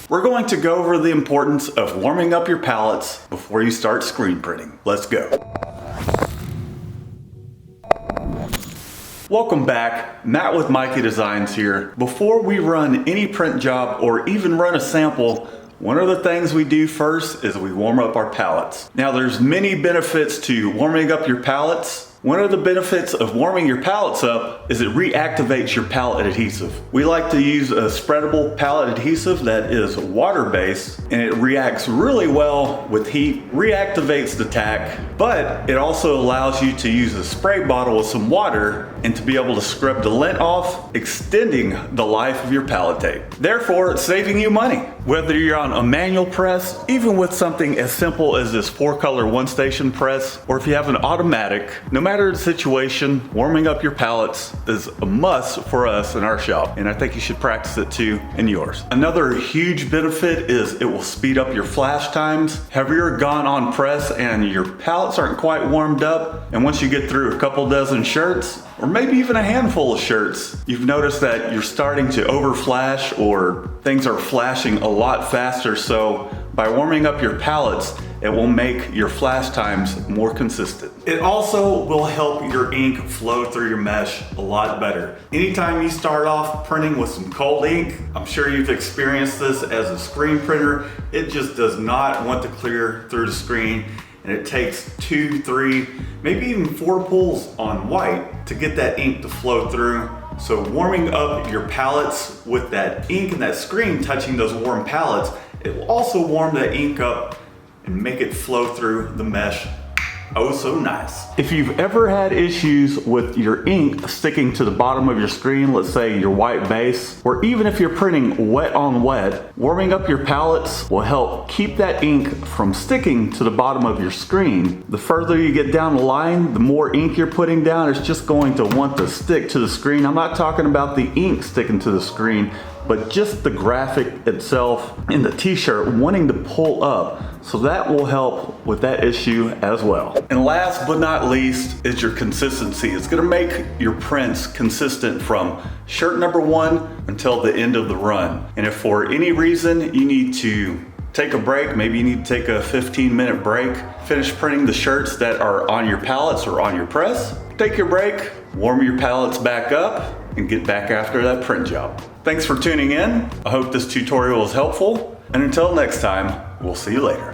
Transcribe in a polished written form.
we're going to go over the importance of warming up your pallets before you start screen printing. Let's go. Welcome back, Matt with Mikey Designs here. Before we run any print job or even run a sample, one of the things we do first is we warm up our pallets. Now there's many benefits to warming up your pallets. One of the benefits of warming your pallets up is it reactivates your pallet adhesive. We like to use a spreadable pallet adhesive that is water-based, and it reacts really well with heat, reactivates the tack, but it also allows you to use a spray bottle with some water and to be able to scrub the lint off, extending the life of your pallet tape. Therefore, it's saving you money. Whether you're on a manual press, even with something as simple as this 4-color one-station press, or if you have an automatic, no matter the situation, warming up your pallets is a must for us in our shop, and I think you should practice it too in yours. Another huge benefit is it will speed up your flash times. Have you ever gone on press and your pallets aren't quite warmed up, and once you get through a couple dozen shirts, or maybe even a handful of shirts, you've noticed that you're starting to over flash or things are flashing a lot faster. So by warming up your pallets, it will make your flash times more consistent. It also will help your ink flow through your mesh a lot better. Anytime you start off printing with some cold ink, I'm sure you've experienced this as a screen printer, it just does not want to clear through the screen. And it takes 2, 3, maybe even 4 pulls on white to get that ink to flow through. So warming up your pallets with that ink and that screen touching those warm pallets, it will also warm that ink up and make it flow through the mesh. Oh, so nice. If you've ever had issues with your ink sticking to the bottom of your screen, let's say your white base, or even if you're printing wet on wet, warming up your pallets will help keep that ink from sticking to the bottom of your screen. The further you get down the line, the more ink you're putting down, it's just going to want to stick to the screen. I'm not talking about the ink sticking to the screen, but just the graphic itself in the t-shirt wanting to pull up. So that will help with that issue as well. And last but not least is your consistency. It's gonna make your prints consistent from shirt number 1 until the end of the run. And if for any reason you need to take a break, maybe you need to take a 15-minute break, finish printing the shirts that are on your pallets or on your press, take your break, warm your pallets back up, and get back after that print job. Thanks for tuning in. I hope this tutorial was helpful, and until next time, we'll see you later.